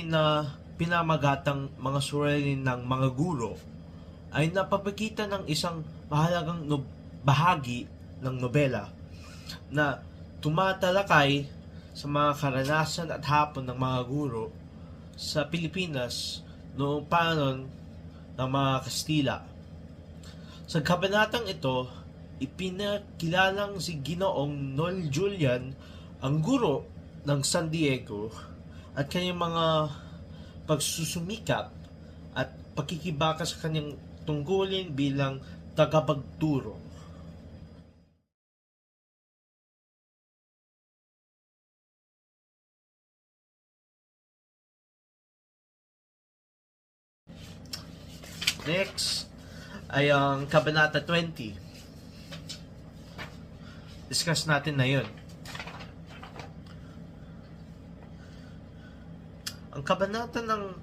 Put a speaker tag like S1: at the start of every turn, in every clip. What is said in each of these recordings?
S1: na pinamagatang mga suralin ng mga guro ay napapakita ng isang mahalagang bahagi ng nobela na tumatalakay sa mga karanasan at hapon ng mga guro sa Pilipinas noong panon ng mga Kastila. Sa kabanatang ito, ipinakilalang si Ginoong Noel Julian ang guro ng San Diego at kanyang mga pagsusumikap at pakikibaka sa kanyang tungkulin bilang tagapagturo. Next ay ang Kabanata 20. Discuss natin na yun. Ang kabanata ng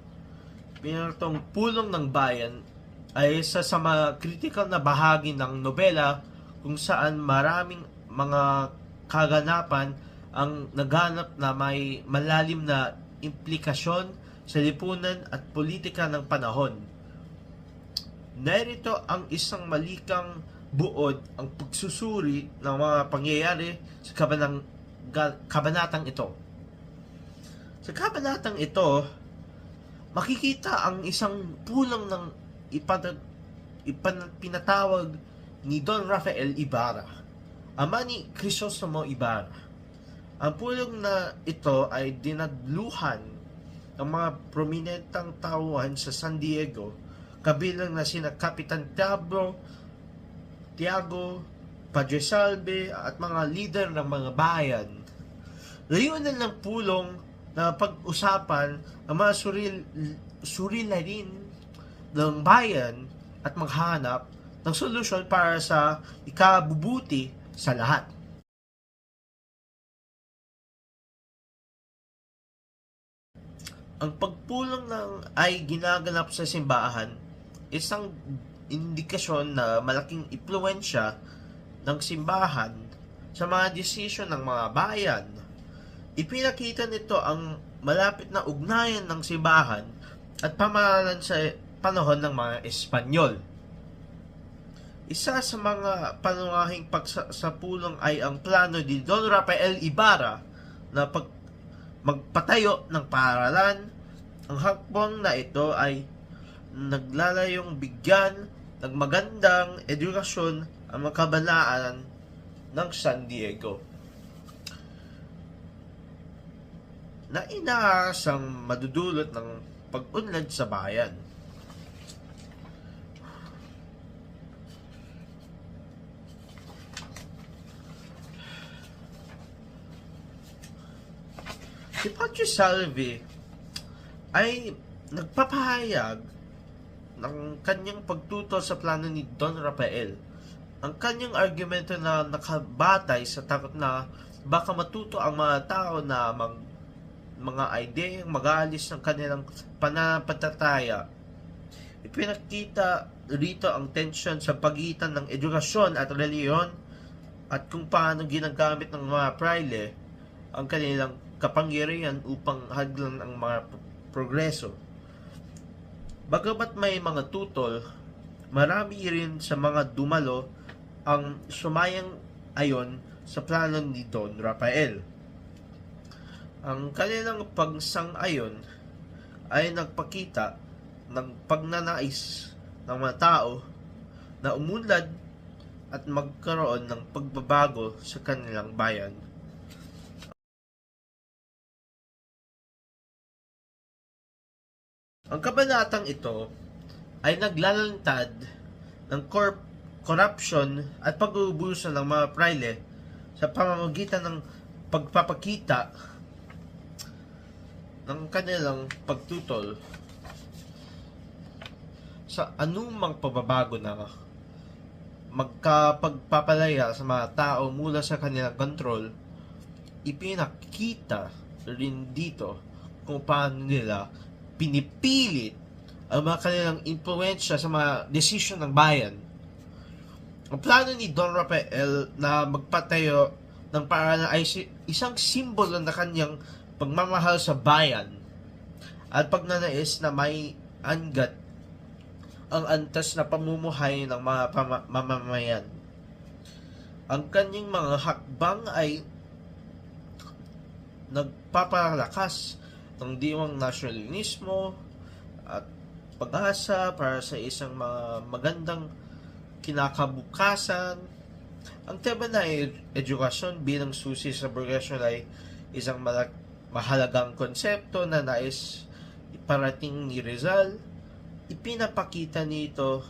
S1: pinatong Pulong ng Bayan ay isa sa mga critical na bahagi ng nobela kung saan maraming mga kaganapan ang naganap na may malalim na implikasyon sa lipunan at politika ng panahon. Narito ang isang malikang buod ang pagsusuri ng mga pangyayari sa kabanatang ito. Sa kabanatang ito, makikita ang isang pulong ng pinatawag ni Don Rafael Ibarra, ama ni Crisostomo Ibarra. Ang pulong na ito ay dinadluhan ng mga prominentang tauhan sa San Diego, kabilang na sina Kapitan Tiago, Padre Salve at mga leader ng mga bayan. Layunan ng pulong na pag-usapan ang mga suliranin ng bayan at maghanap ng solusyon para sa ikabubuti sa lahat. Ang pagpulong ay ginaganap sa simbahan, isang indikasyon na malaking impluwensya ng simbahan sa mga desisyon ng mga bayan. Ipinakita nito ang malapit na ugnayan ng simbahan at pamahalaan sa panahon ng mga Espanyol. Isa sa mga pangunahing pagsapulong ay ang plano ni Don Rafael Ibarra na magpatayo ng paaralan. Ang hakbang na ito ay naglalayong bigyan ng magandang edukasyon ang mga kabanaan ng San Diego, na inaasang madudulot ng pag-unlad sa bayan. Si Padre Salve ay nagpapahayag ng kanyang pagtutol sa plano ni Don Rafael. Ang kanyang argumento na nakabatay sa takot na baka matuto ang mga tao na mga ideyang mag-aalis ng kanilang pananampalataya. Ipinakita rito ang tensyon sa pagitan ng edukasyon at reliyon at kung paano ginagamit ng mga praile ang kanilang kapangyarihan upang hadlan ang mga progreso. Bagamat may mga tutol, marami rin sa mga dumalo ang sumayang ayon sa plano ni Don Rafael. Ang kanilang pagsang-ayon ay nagpakita ng pagnanais ng mga tao na umunlad at magkaroon ng pagbabago sa kanilang bayan. Ang kabanatang ito ay naglalantad ng corruption at pag-uubusan ng mga praile sa pamamagitan ng pagpapakita ng kanilang pagtutol sa anumang pagbabago na magkapagpapalaya sa mga tao mula sa kanilang kontrol. Ipinakita rin dito kung paano nila pinipilit ang mga kanilang impluensya sa mga desisyon ng bayan. Ang plano ni Don Rafael na magpatayo ng paaralan ay isang simbolo na kanyang pagmamahal sa bayan at pagnanais na may angat ang antas na pamumuhay ng mga mamamayan. Ang kanyang mga hakbang ay nagpapalakas ng diwang nasyonalismo at pag-asa para sa isang mga magandang kinakabukasan. Ang tema na edukasyon bilang susi sa progresyon ay isang mahalagang konsepto na nais iparating ni Rizal. Ipinapakita nito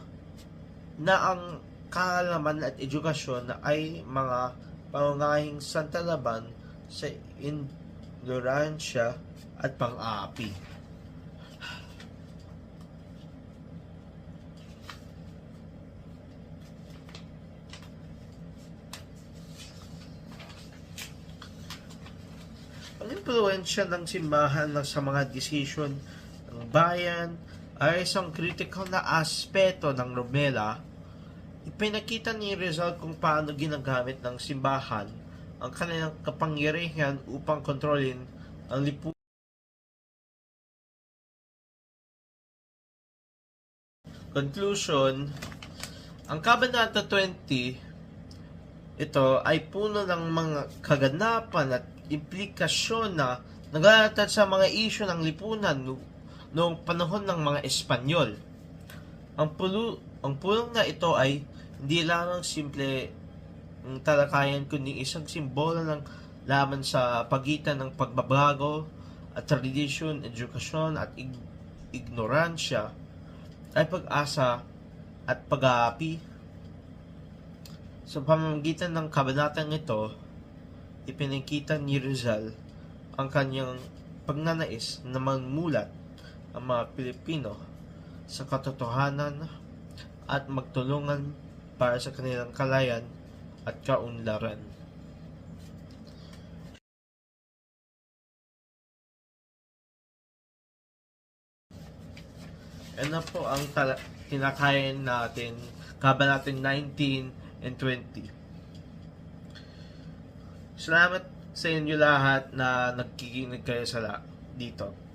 S1: na ang kaalaman at edukasyon ay mga pangunahing santalaban sa ignoransya at pang-aapi. Ang impluwensya ng simbahan sa mga desisyon ng bayan ay isang critical na aspeto ng nobela. Ipinakita ni Rizal kung paano ginagamit ng simbahan ang kanilang kapangyarihan upang kontrolin ang lipunan. Conclusion, ang Kabanata 20, ito ay puno ng mga kaganapan at implikasyon na naglalatad sa mga isyu ng lipunan noong panahon ng mga Espanyol. Ang pulong na ito ay hindi lamang simple ng talakayan kundi isang simbolo ng laman sa pagitan ng pagbabago at tradisyon, edukasyon at ignoransya ay pag-asa at pag-aapi. Sa pamamagitan ng kabanatang ito, ipinakita ni Rizal ang kanyang pagnanais na magmulat ang mga Pilipino sa katotohanan at magtulungan para sa kanilang kalayan at kaunlaran. Yan na po ang tinakayan natin, Kabanata 19 and 20. Salamat sa inyo lahat na nagkikinig kayo dito.